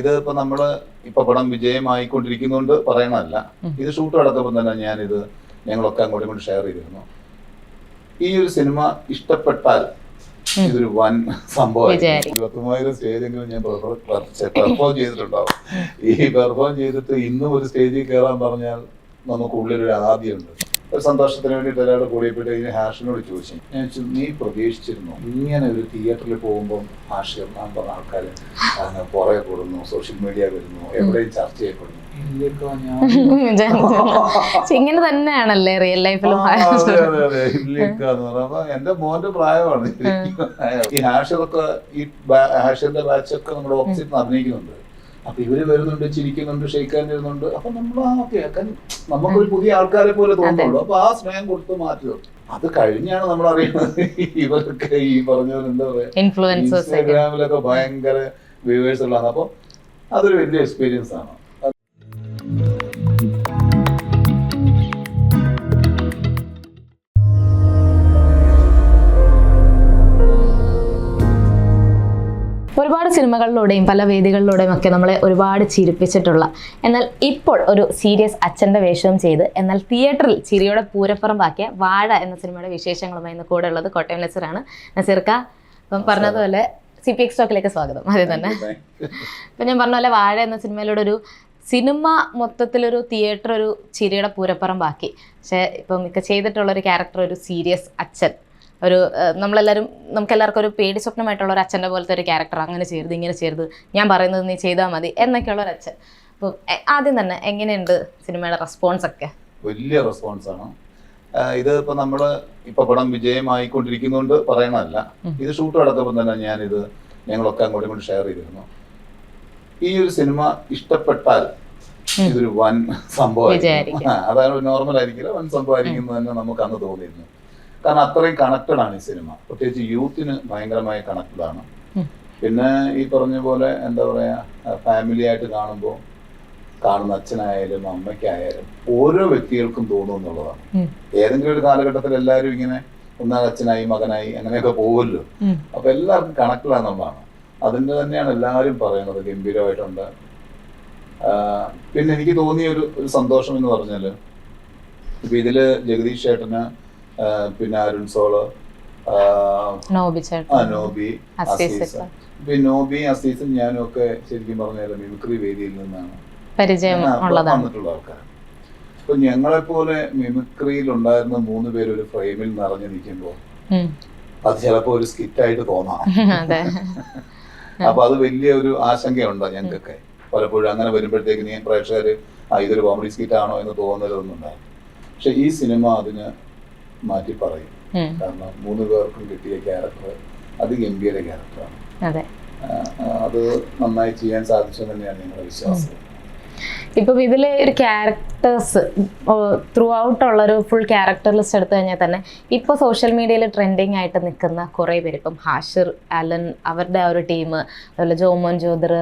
ഇത് ഇപ്പൊ നമ്മള് ഇപ്പൊ പടം വിജയമായിക്കൊണ്ടിരിക്കുന്നോണ്ട് പറയണല്ല. ഇത് ഷൂട്ട് നടക്കുമ്പോൾ തന്നെ ഞങ്ങളൊക്കെ അങ്ങോട്ടും ഇങ്ങോട്ട് ഷെയർ ചെയ്തിരുന്നു. ഈ ഒരു സിനിമ ഇഷ്ടപ്പെട്ടാൽ ഇതൊരു വൻ സംഭവം. 23,000 സ്റ്റേജെങ്കിലും ഞാൻ പെർഫോം ചെയ്തിട്ടുണ്ടാവും. ഈ പെർഫോം ചെയ്തിട്ട് ഇന്നും ഒരു സ്റ്റേജിൽ കയറാൻ പറഞ്ഞാൽ നമുക്ക് ഉള്ളിലൊരു ആദ്യമുണ്ട്. ഒരു സന്തോഷത്തിന് വേണ്ടിയിട്ട് ഒരാൾ കൂടിയപ്പോഴത്തെ ഇതിന് ഹാഷിനോട് ചോദിച്ചു, ഞാൻ ചോദിച്ചു, നീ പ്രതീക്ഷിച്ചിരുന്നു ഇങ്ങനെ ഒരു തിയേറ്ററിൽ പോകുമ്പോൾ ഹാഷ് ഞാൻ പറഞ്ഞ ആൾക്കാർ പുറകെ കൂടുന്നു, സോഷ്യൽ മീഡിയ വരുന്നു, എവിടെയും ചർച്ച ചെയ്യപ്പെടുന്നു? ഇങ്ങനെ തന്നെയാണല്ലേ റിയൽ ലൈഫിലും. അപ്പൊ എന്റെ മോന്റെ പ്രായമാണ് ഈ ഹാഷറൊക്കെ. ഈ ഹാഷറിന്റെ ബാച്ചൊക്കെ നമ്മുടെ ഓപ്പോസിറ്റ് അഭിനയിക്കുന്നുണ്ട്. അപ്പൊ ഇവര് വരുന്നുണ്ട്, ചിരിക്കുന്നുണ്ട്, ഷെയ്ക്കാൻ വരുന്നുണ്ട്. അപ്പൊ നമ്മൾ നമുക്കൊരു പുതിയ ആൾക്കാരെ പോലെ തോന്നുള്ളൂ. അപ്പൊ ആ സ്നേഹം കൊടുത്ത് മാറ്റുക. അത് കഴിഞ്ഞാണ് നമ്മൾ അറിയുന്നത് ഇവരൊക്കെ ഈ പറഞ്ഞ പോലെ എന്താ പറയാ, ഇൻസ്റ്റാഗ്രാമിലൊക്കെ ഭയങ്കര വ്യൂവേഴ്സ് ഉള്ളതാണ്. അപ്പൊ അതൊരു വലിയ എക്സ്പീരിയൻസ് ആണ്. ഒരുപാട് സിനിമകളിലൂടെയും പല വേദികളിലൂടെയും ഒക്കെ നമ്മളെ ഒരുപാട് ചിരിപ്പിച്ചിട്ടുള്ള, എന്നാൽ ഇപ്പോൾ ഒരു സീരിയസ് അച്ഛൻ്റെ വേഷവും ചെയ്ത് എന്നാൽ തിയേറ്ററിൽ ചിരിയുടെ പൂരപ്പുറമ്പാക്കിയ വാഴ എന്ന സിനിമയുടെ വിശേഷങ്ങളുമായി ഇന്ന് കൂടെ ഉള്ളത് കോട്ടയം നസീറാണ്. നസീർക്ക, ഇപ്പം പറഞ്ഞതുപോലെ CPX ടോക്കിലേക്ക് സ്വാഗതം. ആദ്യം തന്നെ ഇപ്പം ഞാൻ പറഞ്ഞ പോലെ വാഴ എന്ന സിനിമയിലൂടെ ഒരു സിനിമ മൊത്തത്തിലൊരു തിയേറ്റർ ഒരു ചിരിയുടെ പൂരപ്പുറമ്പാക്കി. പക്ഷേ ഇപ്പം മിക്ക ചെയ്തിട്ടുള്ളൊരു ക്യാരക്ടർ ഒരു സീരിയസ് അച്ഛൻ, ഒരു നമുക്കെല്ലാവർക്കും ഒരു പേടി സ്വപ്നമായിട്ടുള്ള ഒരു അച്ഛൻ്റെ പോലത്തെ ഒരു ക്യാരക്ടർ. അങ്ങനെ ചെയ്യരുത്, ഇങ്ങനെ ചെയ്യരുത്, ഞാൻ പറയുന്നത് നീ ചെയ്താൽ മതി എന്നൊക്കെയുള്ള ഒരു അച്ഛൻ. അപ്പം ആദ്യം തന്നെ എങ്ങനെയുണ്ട് സിനിമയുടെ റെസ്പോൺസ് ഒക്കെ? വലിയ റെസ്പോൺസാണ്. ഇത് ഇപ്പൊ നമ്മള് ഇപ്പൊ പടം വിജയമായിക്കൊണ്ടിരിക്കുന്നോണ്ട് പറയണല്ല. ഇത് ഷൂട്ട് നടക്കുമ്പോൾ തന്നെ ഞങ്ങളൊക്കെ അങ്ങോട്ടും ഇങ്ങോട്ട് ഷെയർ ചെയ്തിരുന്നു. ഈ ഒരു സിനിമ ഇഷ്ടപ്പെട്ടാൽ ഇതൊരു വൻ സംഭവമായിരിക്കും. അതായത് നോർമൽ ആയിരിക്കില്ല, വൻ സംഭവമായിരിക്കും തന്നെ നമുക്ക് അന്ന് തോന്നിയിരുന്നു. കാരണം അത്രയും കണക്റ്റഡ് ആണ് ഈ സിനിമ. പ്രത്യേകിച്ച് യൂത്തിന് ഭയങ്കരമായി കണക്റ്റഡ് ആണ്. പിന്നെ ഈ പറഞ്ഞ പോലെ എന്താ പറയാ, ഫാമിലി ആയിട്ട് കാണുമ്പോൾ കാണുന്ന അച്ഛനായാലും അമ്മയ്ക്കായാലും ഓരോ വ്യക്തികൾക്കും തോന്നും എന്നുള്ളതാണ്. ഏതെങ്കിലും ഒരു കാലഘട്ടത്തിൽ എല്ലാവരും ഇങ്ങനെ ഒന്നാം അച്ഛനായി മകനായി അങ്ങനെയൊക്കെ പോകുമല്ലോ. അപ്പൊ എല്ലാവർക്കും കണക്റ്റഡ് ആണെന്നുള്ളതാണ്. അതിന്റെ തന്നെയാണ് എല്ലാവരും പറയുന്നത്. ഗംഭീരമായിട്ടുണ്ട്. പിന്നെ എനിക്ക് തോന്നിയ ഒരു സന്തോഷം എന്ന് പറഞ്ഞാല്, ഇപ്പൊ ഇതില് ജഗദീഷ് ചേട്ടന്, പിന്നെ അരുൺ സോള്, നോബി, അസീസ്. നോബി, അസീസും ഞാനും ഒക്കെ ശരിക്കും പറഞ്ഞാൽ മിമിക്രി വേദിയിൽ നിന്നാണ് വന്നിട്ടുള്ള ആൾക്കാർ. അപ്പൊ ഞങ്ങളെപ്പോലെ മിമിക്രിയിൽ ഉണ്ടായിരുന്ന 3 പേര് ഒരു ഫ്രെയിമിൽ നിറഞ്ഞു നിൽക്കുമ്പോൾ അത് ചിലപ്പോ ഒരു സ്കിറ്റായിട്ട് തോന്നാം. അപ്പൊ അത് വലിയ ഒരു ആശങ്കയുണ്ടോ ഞങ്ങൾക്കൊക്കെ പലപ്പോഴും. അങ്ങനെ വരുമ്പോഴത്തേക്ക് പ്രേക്ഷകര് ഇതൊരു കോമഡി സ്കിറ്റാണോ എന്ന് തോന്നലൊന്നും ഉണ്ടായിരുന്നു. പക്ഷെ ഈ സിനിമ അതിന് മാറ്റി പറയും. കാരണം 3 പേർക്കും കിട്ടിയ ക്യാരക്ടർ അതിഗംഭീര ക്യാരക്ടറാണ്. അത് നന്നായി ചെയ്യാൻ സാധിച്ചു തന്നെയാണ് ഞങ്ങളുടെ വിശ്വാസം. ഇപ്പം ഇതിലെ ഒരു ക്യാരക്ടേഴ്സ് ത്രൂ ഔട്ട് ഉള്ളൊരു ഫുൾ ക്യാരക്ടർ ലിസ്റ്റ് എടുത്തു കഴിഞ്ഞാൽ തന്നെ ഇപ്പോൾ സോഷ്യൽ മീഡിയയിൽ ട്രെൻഡിങ് ആയിട്ട് നിൽക്കുന്ന കുറേ പേര്, ഇപ്പം ഹാഷിർ, അലൻ, അവരുടെ ആ ഒരു ടീം, അതുപോലെ ജോമോൻ ജോദർ,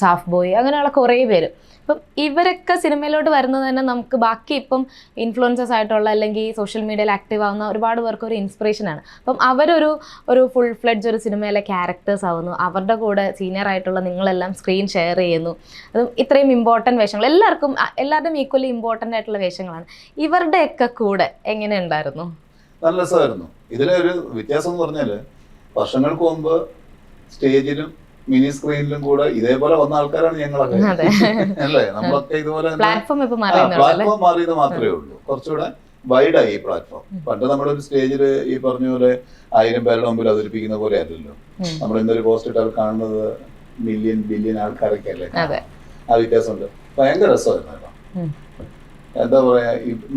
സാഫ് ബോയ്, അങ്ങനെയുള്ള കുറേ പേര്. ഇപ്പം ഇവരൊക്കെ സിനിമയിലോട്ട് വരുന്നത് തന്നെ നമുക്ക് ബാക്കി ഇപ്പം ഇൻഫ്ലുവൻസേഴ്സ് ആയിട്ടുള്ള അല്ലെങ്കിൽ സോഷ്യൽ മീഡിയയിൽ ആക്റ്റീവ് ആവുന്ന ഒരുപാട് പേർക്ക് ഒരു ഇൻസ്പിറേഷനാണ്. അപ്പം അവരൊരു ഫുൾ ഫ്ലെഡ്ജ് ഒരു സിനിമയിലെ ക്യാരക്ടേഴ്സ് ആവുന്നു. അവരുടെ കൂടെ സീനിയർ ആയിട്ടുള്ള നിങ്ങളെല്ലാം സ്ക്രീൻ ഷെയർ ചെയ്യുന്നു. അതും ഇത്രയും ഇമ്പോർട്ടൻറ്റ് വേഷങ്ങൾ, എല്ലാവരുടെയും ഈക്വലി ഇമ്പോർട്ടൻ്റ് ആയിട്ടുള്ള വേഷങ്ങളാണ്. ഇവരുടെയൊക്കെ കൂടെ എങ്ങനെ ഉണ്ടായിരുന്നു? നല്ല രസമായിരുന്നു. ഇതിലെ ഒരു വ്യത്യാസം എന്ന് പറഞ്ഞാൽ, വർഷങ്ങൾക്ക് മുമ്പ് സ്റ്റേജിലും മിനി സ്ക്രീനിലും കൂടെ ഇതേപോലെ വന്ന ആൾക്കാരാണ് ഞങ്ങളൊക്കെ, അല്ലേ? നമ്മളൊക്കെ ഇതുപോലെ പ്ലാറ്റ്ഫോം മാറിയത് മാത്രമേ ഉള്ളൂ. കുറച്ചുകൂടെ വൈഡായി ഈ പ്ലാറ്റ്ഫോം. പണ്ട് നമ്മുടെ ഒരു സ്റ്റേജിൽ ഈ പറഞ്ഞ പോലെ 1000 പേരുടെ മുമ്പിൽ അവതരിപ്പിക്കുന്ന പോലെ അല്ലല്ലോ. നമ്മൾ ഇന്നൊരു പോസ്റ്റ് ഇട്ടാൽ കാണുന്നത് ബില്യൺ ആൾക്കാരൊക്കെ അല്ലേ. ആ വ്യത്യാസമുണ്ട്. ഭയങ്കര രസമായിരുന്നു. എന്താ പറയാ,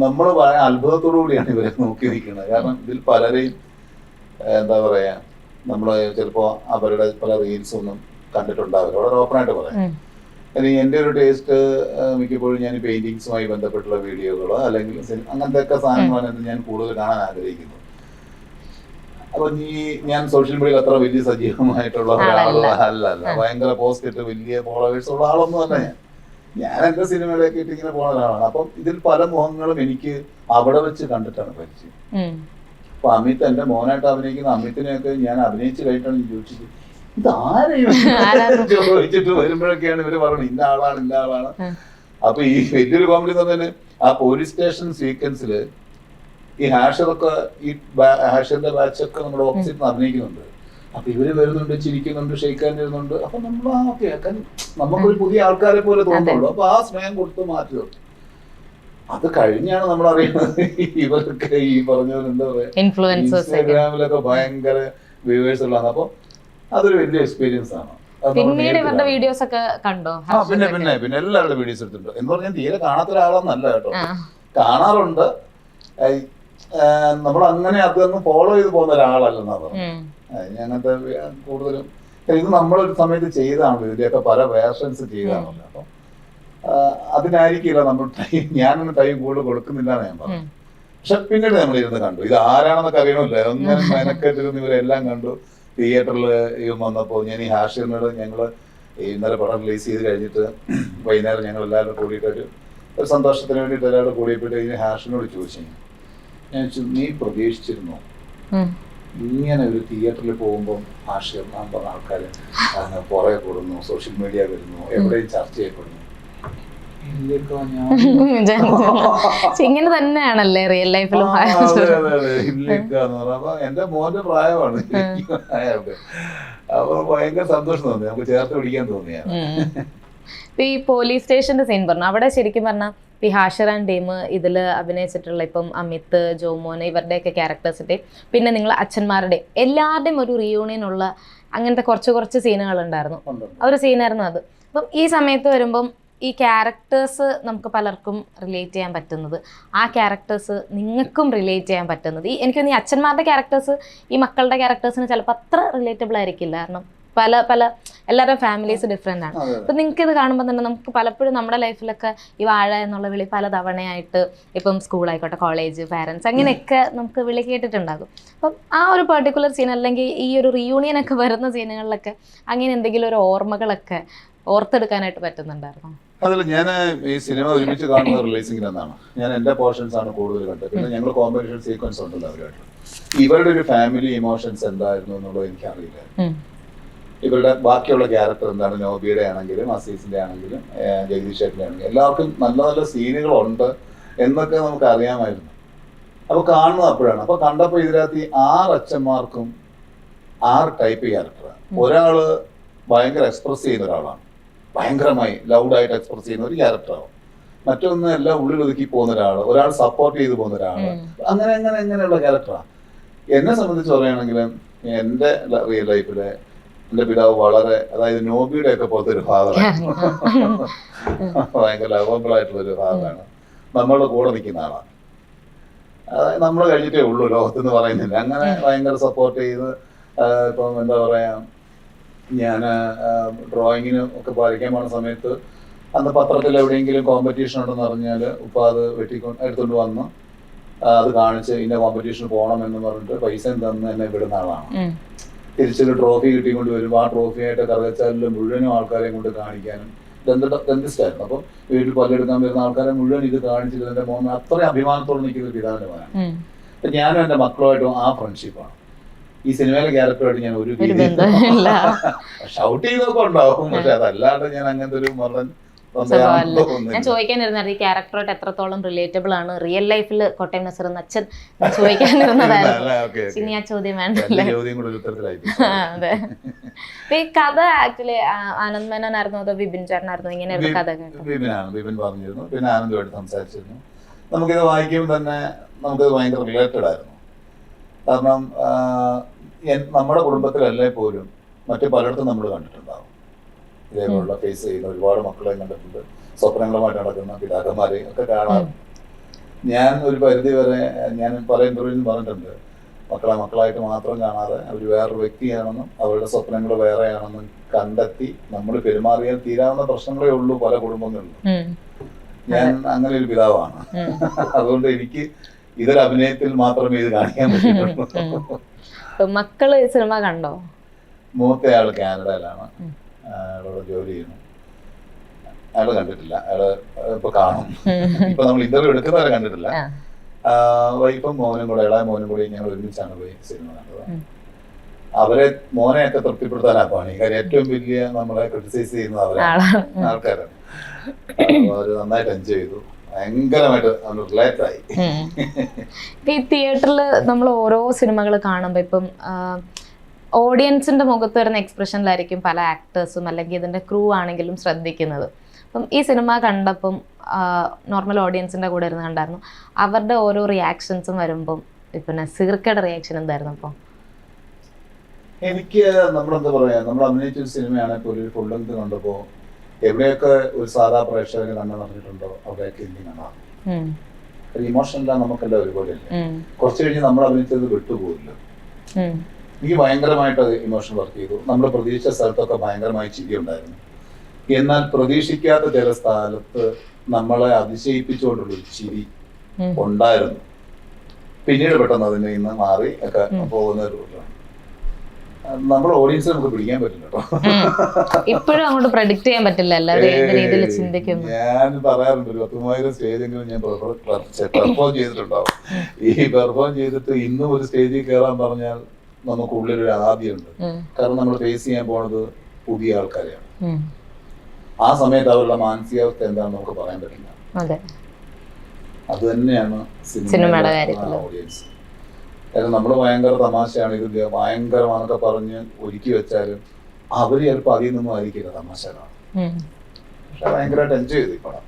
നമ്മൾ അത്ഭുതത്തോടു കൂടിയാണ് ഇവരെ നോക്കി നിൽക്കുന്നത്. കാരണം ഇതിൽ പലരെയും എന്താ പറയാ, നമ്മള് ചിലപ്പോ അവരുടെ പല റീൽസ് ഒന്നും കണ്ടിട്ടുണ്ടാവില്ല. വളരെ ഓപ്പണായിട്ട് പറയാം. എൻ്റെ ഒരു ടേസ്റ്റ് മിക്കപ്പോഴും ഞാൻ പെയിന്റിങ്സുമായി ബന്ധപ്പെട്ടുള്ള വീഡിയോകളോ അല്ലെങ്കിൽ അങ്ങനത്തെ ഒക്കെ സാധനങ്ങളാണ് ഞാൻ കൂടുതൽ കാണാൻ ആഗ്രഹിക്കുന്നത്. അപ്പൊ ഞാൻ സോഷ്യൽ മീഡിയയിൽ അത്ര വലിയ സജീവമായിട്ടുള്ള ഒരാളോ അല്ല. ഭയങ്കര പോസ്റ്റ് ഇട്ട് വലിയ ഫോളോവേഴ്സ് ഉള്ള ആളൊന്നും അല്ല ഞാൻ എന്റെ സിനിമയിലേക്ക് ഇട്ട് ഇങ്ങനെ പോകുന്ന ഒരാളാണ്. അപ്പം ഇതിൽ പല മുഖങ്ങളും എനിക്ക് അവിടെ വെച്ച് കണ്ടിട്ടാണ് പരിചയം. അപ്പൊ അമിത്, എന്റെ മോനായിട്ട് അഭിനയിക്കുന്ന അമിത്തിനെയൊക്കെ ഞാൻ അഭിനയിച്ച് കഴിഞ്ഞിട്ടാണ് ചോദിച്ചത്, ഇതാരെയും ചോദിച്ചിട്ട് വരുമ്പോഴൊക്കെയാണ് ഇവര് പറയുന്നത് ഇന്ന ആളാണ്. അപ്പൊ ഈ വലിയൊരു കോമഡി എന്ന് പറഞ്ഞാല് ആ പോലീസ് സ്റ്റേഷൻ സീക്വൻസില് ഈ ഹാഷറൊക്കെ ഈ ഹാഷറിന്റെ ബാച്ചൊക്കെ നമ്മുടെ ഓപ്പോസിറ്റ് അഭിനയിക്കുന്നുണ്ട്. അപ്പൊ ഇവര് വരുന്നുണ്ട്, ചിരിക്കുന്നുണ്ട്, ഷെയ്ക്കാൻ വരുന്നുണ്ട്. അപ്പൊ നമ്മൾ ഓക്കെ നമുക്കൊരു പുതിയ ആൾക്കാരെ പോലെ തോന്നുള്ളൂ. അപ്പൊ ആ സ്നേഹം കൊടുത്ത് മാറ്റി നിർത്തും. അത് കഴിഞ്ഞാണ് നമ്മൾ അറിയുന്നത് ഇവരൊക്കെ ഈ പറഞ്ഞ എന്താ പറയാ ഇൻസ്റ്റാഗ്രാമിലൊക്കെ ഭയങ്കര വ്യൂവേഴ്സ് ഉള്ളതാണ്. അപ്പൊ അതൊരു വലിയ എക്സ്പീരിയൻസ് ആണ്. പിന്നീട് വീഡിയോസ് ഒക്കെ കണ്ടോ? പിന്നെ എല്ലാവരുടെ വീഡിയോസ് എടുത്തിട്ടുണ്ട്. എന്ന് പറഞ്ഞാൽ തീരെ കാണാത്ത ഒരാളൊന്നല്ല കേട്ടോ, കാണാറുണ്ട്. നമ്മൾ അങ്ങനെ അതൊന്നും ഫോളോ ചെയ്ത് പോകുന്ന ഒരാളല്ലെന്നാ പറഞ്ഞത്. അങ്ങനത്തെ കൂടുതലും ഇത് നമ്മളൊരു സമയത്ത് ചെയ്താണല്ലോ, ഇതിന്റെയൊക്കെ പല വേർഷൻസ് ചെയ്താണല്ലോ. അപ്പൊ അതിനായിരിക്കില്ല നമ്മൾ ഞാനൊന്നും ടൈം കൂടുതൽ കൊടുക്കുന്നില്ല എന്ന് ഞാൻ പറഞ്ഞു. പക്ഷെ പിന്നീട് നമ്മൾ ഇരുന്ന് കണ്ടു, ഇത് ആരാണെന്നൊക്കെ അറിയണമില്ല. ഒന്നും മെനക്കെട്ടിരുന്ന് ഇവരെല്ലാം കണ്ടു. തിയേറ്ററിൽ വന്നപ്പോൾ ഞാൻ ഈ ഹാഷിറിനോട് ഞങ്ങള് ഇന്നലെ പടം റിലീസ് ചെയ്ത് കഴിഞ്ഞിട്ട് വൈകുന്നേരം ഞങ്ങൾ എല്ലാവരും കൂടിയിട്ട് ഒരു സന്തോഷത്തിന് വേണ്ടിയിട്ട് എല്ലാവരും കൂടിയപ്പോഴേ ഇതിന് ഹാഷിറിനോട് ചോദിച്ചു, ഞാൻ നീ പ്രതീക്ഷിച്ചിരുന്നോ ഇങ്ങനെ ഒരു തിയേറ്ററിൽ പോകുമ്പോൾ ഹാഷിർ നാം പറഞ്ഞ ആൾക്കാർ പുറകെ കൂടുന്നു, സോഷ്യൽ മീഡിയ വരുന്നു, എവിടെയും ചർച്ച ചെയ്യപ്പെടുന്നു? ഇങ്ങനെ തന്നെയാണല്ലേ റിയൽ ലൈഫിലും? എന്റെ മോന്റെ പ്രായമാണ് അയാൾക്ക്. അപ്പൊ ഭയങ്കര സന്തോഷം തോന്നി, നമുക്ക് ചേർത്ത് പിടിക്കാൻ തോന്നിയാണ്. ഈ പോലീസ് സ്റ്റേഷന്റെ സീൻ പറഞ്ഞു, അവിടെ ശരിക്കും പറഞ്ഞാൽ ഈ ഹാഷിർ ആൻഡ് ടീം ഇതിൽ അഭിനയിച്ചിട്ടുള്ള ഇപ്പം അമിത്, ജോമോൻ ഇവരുടെയൊക്കെ ക്യാരക്ടേഴ്സിന്റെ, പിന്നെ നിങ്ങൾ അച്ഛന്മാരുടെ എല്ലാവരുടെയും ഒരു റിയൂണിയൻ ഉള്ള അങ്ങനത്തെ കുറച്ച് സീനുകൾ ഉണ്ടായിരുന്നു. ഒരു സീനായിരുന്നു അത്. അപ്പം ഈ സമയത്ത് വരുമ്പം ഈ ക്യാരക്ടേഴ്സ് നമുക്ക് പലർക്കും റിലേറ്റ് ചെയ്യാൻ പറ്റുന്നത്, ആ ക്യാരക്ടേഴ്സ് നിങ്ങൾക്കും റിലേറ്റ് ചെയ്യാൻ പറ്റുന്നത്, എനിക്കൊന്ന് ഈ അച്ഛന്മാരുടെ ക്യാരക്ടേഴ്സ് ഈ മക്കളുടെ ക്യാരക്ടേഴ്സിന് ചിലപ്പോൾ അത്ര റിലേറ്റബിൾ ആയിരിക്കില്ല. കാരണം പല എല്ലാവരുടെയും ഫാമിലീസ് ഡിഫറെൻ്റ് ആണ്. അപ്പം നിങ്ങൾക്ക് ഇത് കാണുമ്പോൾ തന്നെ നമുക്ക് പലപ്പോഴും നമ്മുടെ ലൈഫിലൊക്കെ ഈ വാഴ എന്നുള്ള വിളി പല തവണയായിട്ട് ഇപ്പം സ്കൂളായിക്കോട്ടെ, കോളേജ്, പാരൻസ് അങ്ങനെയൊക്കെ നമുക്ക് വിളി കേട്ടിട്ടുണ്ടാകും. അപ്പം ആ ഒരു പെർട്ടിക്കുലർ സീൻ അല്ലെങ്കിൽ ഈ ഒരു റീയൂണിയനൊക്കെ വരുന്ന സീനുകളിലൊക്കെ അങ്ങനെ എന്തെങ്കിലും ഒരു ഓർമ്മകളൊക്കെ ഓർത്തെടുക്കാനായിട്ട് പറ്റുന്നുണ്ടായിരുന്നു? അതല്ല, ഞാൻ ഈ സിനിമ ഒരുമിച്ച് കാണുന്ന റിലീസിംഗിൽ നിന്നാണ്. ഞാൻ എന്റെ പോർഷൻസ് ആണ് കൂടുതൽ കണ്ടത്. പിന്നെ ഞങ്ങൾ കോമ്പറ്റീഷൻ സീക്വൻസ് ഉണ്ടല്ലോ അവരുമായിട്ട്. ഇവരുടെ ഒരു ഫാമിലി ഇമോഷൻസ് എന്തായിരുന്നു എന്നുള്ളത് എനിക്കറിയില്ല. ഇവരുടെ ബാക്കിയുള്ള ക്യാരക്ടർ എന്താണ്, നോബിയുടെ ആണെങ്കിലും അസീസിന്റെ ആണെങ്കിലും ജഗദീഷ് ചേട്ടൻ്റെ ആണെങ്കിലും എല്ലാവർക്കും നല്ല നല്ല സീനുകളുണ്ട് എന്നൊക്കെ നമുക്ക് അറിയാമായിരുന്നു. അപ്പൊ കാണുന്നത് അപ്പോഴാണ്. അപ്പൊ കണ്ടപ്പോൾ ഇതിനകത്ത് 6 അച്ഛന്മാർക്കും 6 ടൈപ്പ് ക്യാരക്ടറാണ്. ഒരാള് ഭയങ്കര എക്സ്പ്രസ് ചെയ്യുന്ന ഒരാളാണ്, ഭയങ്കരമായി ലൗഡായിട്ട് എക്സ്പ്രസ് ചെയ്യുന്ന ഒരു ക്യാരക്ടറാവും. മറ്റൊന്ന് എല്ലാം ഉള്ളിൽ ഒതുക്കി പോകുന്ന ഒരാൾ സപ്പോർട്ട് ചെയ്ത് പോകുന്ന ഒരാള്, അങ്ങനെയുള്ള ക്യാരക്ടറാണ്. എന്നെ സംബന്ധിച്ച് പറയുകയാണെങ്കിൽ എൻ്റെ റിയൽ ലൈഫിലെ എൻ്റെ പിതാവ് വളരെ, അതായത് നോബിയുടെ ഒക്കെ പോലത്തെ ഒരു ഫാദറാണ്. ഭയങ്കര ലവബിൾ ആയിട്ടുള്ള ഒരു ഫാദറാണ്. നമ്മളുടെ കൂടെ നിൽക്കുന്ന ആളാണ്. അതായത് നമ്മൾ കഴിഞ്ഞിട്ടേ ഉള്ളൂ ലോകത്തെന്ന് പറയുന്നില്ല. അങ്ങനെ ഭയങ്കര സപ്പോർട്ട് ചെയ്ത് ഇപ്പം എന്താ പറയാ, ഞാൻ ഡ്രോയിങ്ങിന് ഒക്കെ പഠിക്കാൻ പോകുന്ന സമയത്ത് അന്ന് പത്രത്തിൽ എവിടെയെങ്കിലും കോമ്പറ്റീഷൻ ഉണ്ടെന്ന് പറഞ്ഞാൽ ഉപ്പ അത് എടുത്തുകൊണ്ട് വന്ന് അത് കാണിച്ച് ഇന്ന കോമ്പറ്റീഷന് പോകണമെന്ന് പറഞ്ഞിട്ട് പൈസ തന്ന് എന്നെ വിടുന്ന ആളാണ്. തിരിച്ചൊരു ട്രോഫി കിട്ടിക്കൊണ്ട് വരും. ആ ട്രോഫിയായിട്ട് കറുകച്ചാലിൽ മുഴുവനും ആൾക്കാരെയും കൊണ്ട് കാണിക്കാനും ഡെന്റിസ്റ്റായിരുന്നു. അപ്പം വീട്ടിൽ പല്ലെടുക്കാൻ വരുന്ന ആൾക്കാരെ മുഴുവൻ ഇത് കാണിച്ചിട്ട് എൻ്റെ മോൻ അത്രയും അഭിമാനത്തോടെ നിൽക്കുന്ന ഒരു പിതാവിൻ്റെ മോനാണ്. അപ്പം ഞാനും എൻ്റെ മക്കളുമായിട്ടും ആ ഫ്രണ്ട്ഷിപ്പാണ്. ഈ സിനിമയിലെ ക്യാരക്ടറായിട്ട് ഞാൻ ഒരു ഷൗട്ട് ചെയ്തൊക്കെ ഉണ്ടാവും, പക്ഷെ അതല്ലാണ്ട് ഞാൻ അങ്ങനത്തെ ഒരു മറൻ. ഞാൻ ചോദിക്കാനിരുന്നത് ഈ ക്യാരക്ടറായിട്ട് എത്രത്തോളം റിലേറ്റബിൾ ആണ് റിയൽ ലൈഫിൽ കോട്ടയം നസീർ എന്ന അച്ഛൻ ചോദിക്കാനിരുന്നതായിരുന്നു. ഇനി ആ ചോദ്യം വേണ്ടല്ലേ? അതെ. ഈ കഥ ആക്ച്വലി ആനന്ദ് മേനോനായിരുന്നു അതോ വിപിൻ ചേട്ടനായിരുന്നു? ഇങ്ങനെയായിരുന്നു കഥ? വിപിൻ പറഞ്ഞിരുന്നു, പിന്നെ ആനന്ദുമായിട്ട് സംസാരിച്ചിരുന്നു. നമുക്കിത് വായിക്കുമ്പോൾ തന്നെ നമുക്കത് ഭയങ്കര റിലേറ്റഡ് ആയിരുന്നു. കാരണം നമ്മുടെ കുടുംബത്തിലല്ലേ പോലും മറ്റു പലയിടത്തും നമ്മൾ കണ്ടിട്ടുണ്ടാവും ഇതേപോലുള്ള ഫേസ് ചെയ്യുന്ന ഒരുപാട് മക്കളെയും കണ്ടിട്ടുണ്ട്. സ്വപ്നങ്ങളുമായിട്ട് നടക്കുന്ന പിതാക്കന്മാരെയും ഒക്കെ കാണാറുണ്ട്. ഞാൻ ഒരു പരിധി വരെ ഞാൻ പല ഇന്റർവ്യൂവിലും പറഞ്ഞിട്ടുണ്ട്, മക്കളായിട്ട് മാത്രം കാണാതെ അവർ വേറൊരു വ്യക്തിയാണെന്നും അവരുടെ സ്വപ്നങ്ങൾ വേറെയാണെന്നും കണ്ടെത്തി നമ്മൾ പെരുമാറിയാൽ തീരാവുന്ന പ്രശ്നങ്ങളേ ഉള്ളൂ പല കുടുംബങ്ങളിലും. ഞാൻ അങ്ങനെ ഒരു പിതാവാണ്. അതുകൊണ്ട് എനിക്ക് ഇതൊരു അഭിനയത്തിൽ മാത്രമേ ഇത് കാണിക്കാൻ പറ്റുള്ളൂ. മക്കള് സിനിമ കണ്ടോ? മൂത്തയാള് കാനഡയിലാണ്, അയാളോട് ജോലി ചെയ്യുന്നു. അയാള് കണ്ടിട്ടില്ല, അയാള് ഇപ്പൊ കാണും. ഇപ്പൊ നമ്മൾ ഇന്റർവ്യൂ എടുക്കുന്നവരെ കണ്ടിട്ടില്ല. വൈഫും മോനും കൂടെ, ഇളയ മോനും കൂടി ഞങ്ങൾ ഒരുമിച്ചാണ് പോയി സിനിമ കണ്ടത്. അവരെ മോനെയൊക്കെ തൃപ്തിപ്പെടുത്താനാ പണി. കാര്യം ഏറ്റവും വലിയ നമ്മളെ ക്രിട്ടിസൈസ് ചെയ്യുന്ന അവരാണ്, ആൾക്കാരാണ്. അവര് നന്നായിട്ട് എൻജോയ് ചെയ്തു, ഭയങ്കരമായിട്ട് റിലേറ്റ് ആയി. ഈ തിയേറ്ററിൽ നമ്മൾ ഓരോ സിനിമകൾ കാണുമ്പോൾ ഇപ്പം ഓഡിയൻസിന്റെ മുഖത്ത് വരുന്ന എക്സ്പ്രഷനിലായിരിക്കും പല ആക്ടേഴ്സും അല്ലെങ്കിൽ ഇതിന്റെ ക്രൂ ആണെങ്കിലും ശ്രദ്ധിക്കുന്നത്. അപ്പം ഈ സിനിമ കണ്ടപ്പം നോർമൽ ഓഡിയൻസിന്റെ കൂടെ ഇരുന്ന് കണ്ടായിരുന്നു, അവരുടെ ഓരോ റിയാക്ഷൻസും വരുമ്പം ഇപ്പൊ നസീർക്കയുടെ റിയാക്ഷൻ എന്തായിരുന്നു? അപ്പോൾ എനിക്ക് നമ്മളെന്താ പറയാ, നമ്മൾ അഭിനയിച്ചൊരു സിനിമയാണെങ്കിൽ ഒരു ഫുൾ ലെങ്ത് കണ്ടപ്പോ എവിടെയൊക്കെ ഒരു സാധാ പ്രേക്ഷകന് കണ്ടു നടന്നിട്ടുണ്ടോ അവിടെയൊക്കെ ഇനി കാണാം. ഇമോഷനെല്ലാം നമുക്കെല്ലാം ഒരുപോലെ അല്ലേ. കുറച്ച് കഴിഞ്ഞ് നമ്മൾ അഭിനയിച്ചത് വിട്ടുപോകില്ല. എനിക്ക് ഭയങ്കരമായിട്ട് ഇമോഷൻ വർക്ക് ചെയ്തു. നമ്മൾ പ്രതീക്ഷിച്ച സ്ഥലത്തൊക്കെ ഭയങ്കരമായി ചിരി ഉണ്ടായിരുന്നു. എന്നാൽ പ്രതീക്ഷിക്കാത്ത ചില സ്ഥലത്ത് നമ്മളെ അതിശയിപ്പിച്ചുകൊണ്ടുള്ളൊരു ചിരി ഉണ്ടായിരുന്നു. പിന്നീട് പെട്ടെന്ന് അതിൽ നിന്ന് മാറി ഒക്കെ പോകുന്ന ഒരു നമ്മുടെ ഓഡിയൻസ് നമുക്ക് പിടിക്കാൻ പറ്റില്ല കേട്ടോ. ഇപ്പോഴും അങ്ങോട്ട് പ്രഡിക്റ്റ് ചെയ്യാൻ പറ്റില്ല. ഞാൻ പറയാറുണ്ട്, ഒരു 10,000 സ്റ്റേജെങ്കിലും ഞാൻ പെർഫോം ചെയ്തിട്ടുണ്ടാവും. ഈ പെർഫോം ചെയ്തിട്ട് ഇന്നും ഒരു സ്റ്റേജിൽ കയറാൻ പറഞ്ഞാൽ നമുക്ക് ഉള്ളിലൊരു ആദ്യമുണ്ട്. കാരണം നമ്മൾ ഫേസ് ചെയ്യാൻ പോണത് പുതിയ ആൾക്കാരെയാണ്. ആ സമയത്ത് അവരുടെ മാനസികാവസ്ഥ എന്താണെന്ന് നമുക്ക് പറയാൻ പറ്റില്ല. അത് തന്നെയാണ് സിനിമയുടെ ഓഡിയൻസ്. കാരണം നമ്മൾ ഭയങ്കര തമാശയാണ്, ഇത് ഭയങ്കരമാണൊക്കെ പറഞ്ഞ് ഒരുക്കി വെച്ചാലും അവര് ചിലപ്പോൾ അതിൽ നിന്നും ആയിരിക്കില്ല തമാശകളാണ്. പക്ഷെ ഭയങ്കരമായിട്ട് എൻജോയ് ചെയ്തു ഈ പടം.